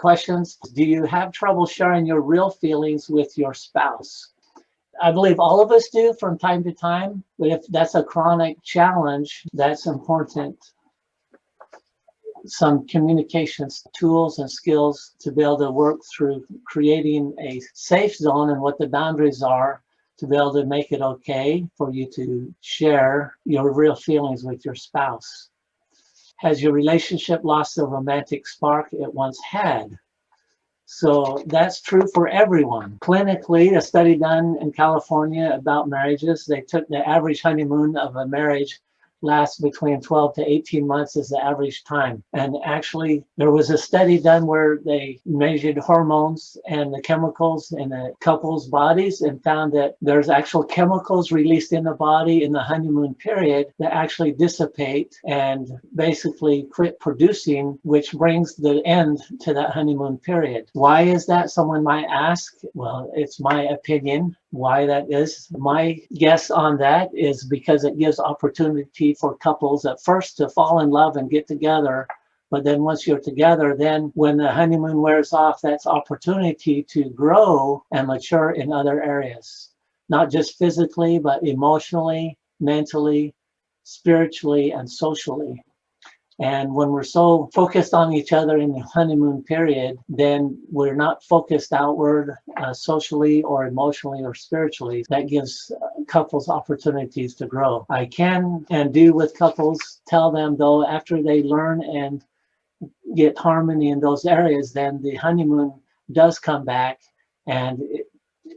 questions. Do you have trouble sharing your real feelings with your spouse? I believe all of us do from time to time, but if that's a chronic challenge, that's important. Some communications tools and skills to be able to work through creating a safe zone and what the boundaries are to be able to make it okay for you to share your real feelings with your spouse. Has your relationship lost the romantic spark it once had? So that's true for everyone. Clinically, a study done in California about marriages, they took the average honeymoon of a marriage lasts between 12 to 18 months is the average time. And actually, there was a study done where they measured hormones and the chemicals in a couple's bodies and found that there's actual chemicals released in the body in the honeymoon period that actually dissipate and basically quit producing, which brings the end to that honeymoon period. Why is that? Someone might ask. Well, it's my opinion why that is. My guess on that is because it gives opportunity for couples at first to fall in love and get together. But then once you're together, then when the honeymoon wears off, that's opportunity to grow and mature in other areas, not just physically, but emotionally, mentally, spiritually, and socially. And when we're so focused on each other in the honeymoon period, then we're not focused outward socially or emotionally or spiritually. That gives couples opportunities to grow. I can and do with couples tell them, though, after they learn and get harmony in those areas, then the honeymoon does come back and it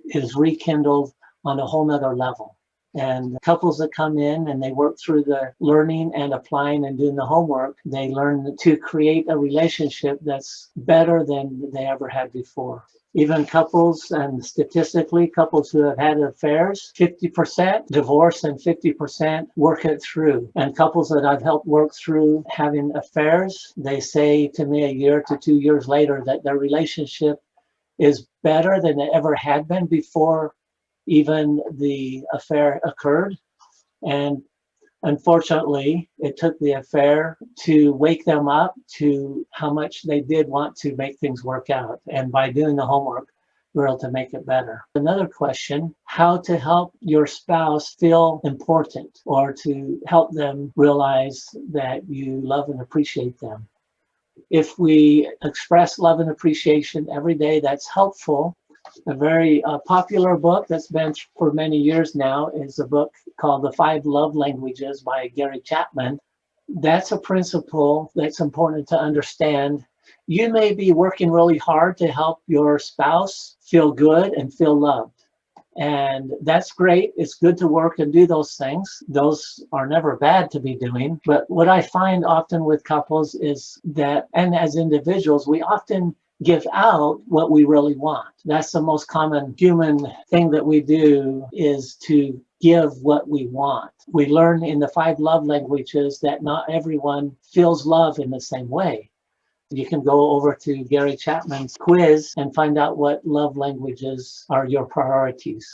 is rekindled on a whole nother level. And couples that come in and they work through the learning and applying and doing the homework, they learn to create a relationship that's better than they ever had before. Even couples, and statistically, couples who have had affairs, 50% divorce and 50% work it through. And couples that I've helped work through having affairs, they say to me a year to 2 years later that their relationship is better than it ever had been before even the affair occurred. And unfortunately, it took the affair to wake them up to how much they did want to make things work out. And by doing the homework, we're able to make it better. Another question, how to help your spouse feel important or to help them realize that you love and appreciate them. If we express love and appreciation every day, that's helpful. A very popular book that's been for many years now is a book called The 5 Love Languages by Gary Chapman. That's a principle that's important to understand. You may be working really hard to help your spouse feel good and feel loved. And that's great. It's good to work and do those things. Those are never bad to be doing. But what I find often with couples is that, and as individuals, we often give out what we really want. That's the most common human thing that we do, is to give what we want. We learn in the 5 love languages that not everyone feels love in the same way. You can go over to Gary Chapman's quiz and find out what love languages are your priorities.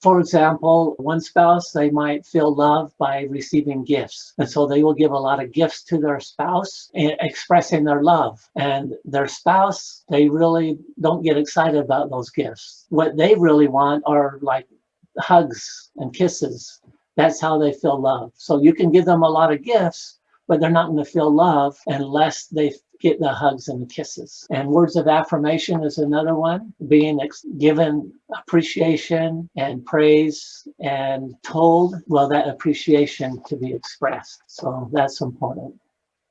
For example, one spouse, they might feel loved by receiving gifts. And so they will give a lot of gifts to their spouse, expressing their love. And their spouse, they really don't get excited about those gifts. What they really want are like hugs and kisses. That's how they feel love. So you can give them a lot of gifts, but they're not going to feel love unless they get the hugs and the kisses. And words of affirmation is another one, being given appreciation and praise and told, well, that appreciation to be expressed. So that's important.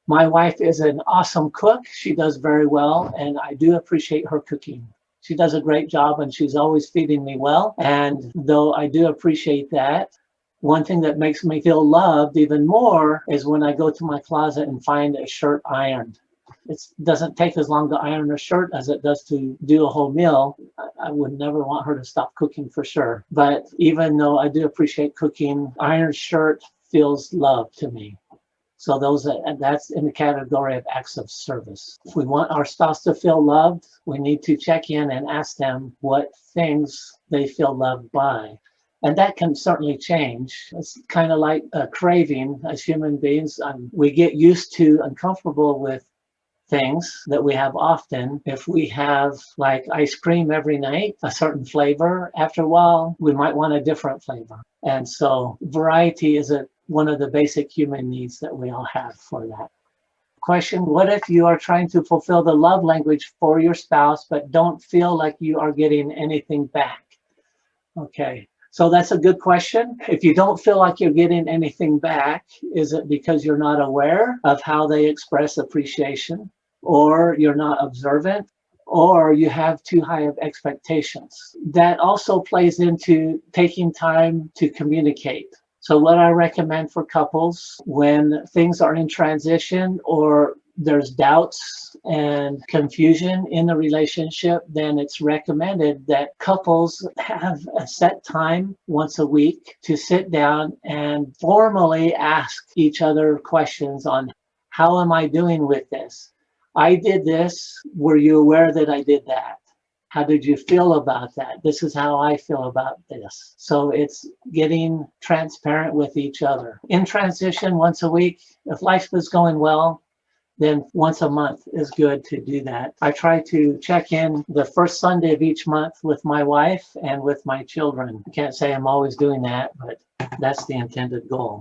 My wife is an awesome cook. She does very well, and I do appreciate her cooking. She does a great job, and she's always feeding me well. And though I do appreciate that, one thing that makes me feel loved even more is when I go to my closet and find a shirt ironed. It doesn't take as long to iron a shirt as it does to do a whole meal. I would never want her to stop cooking for sure. But even though I do appreciate cooking, ironed shirt feels love to me. So that's in the category of acts of service. If we want our spouse to feel loved, we need to check in and ask them what things they feel loved by. And that can certainly change. It's kind of like a craving as human beings. We get used to and comfortable with things that we have often. If we have like ice cream every night, a certain flavor, after a while, we might want a different flavor. And so variety is one of the basic human needs that we all have for that. Question, what if you are trying to fulfill the love language for your spouse, but don't feel like you are getting anything back? Okay, so that's a good question. If you don't feel like you're getting anything back, is it because you're not aware of how they express appreciation, or you're not observant, or you have too high of expectations? That also plays into taking time to communicate. So what I recommend for couples when things are in transition or there's doubts and confusion in the relationship, then it's recommended that couples have a set time once a week to sit down and formally ask each other questions on, how am I doing with this? I did this. Were you aware that I did that? How did you feel about that? This is how I feel about this. So it's getting transparent with each other. In transition once a week, if life is going well, then once a month is good to do that. I try to check in the first Sunday of each month with my wife and with my children. I can't say I'm always doing that, but that's the intended goal.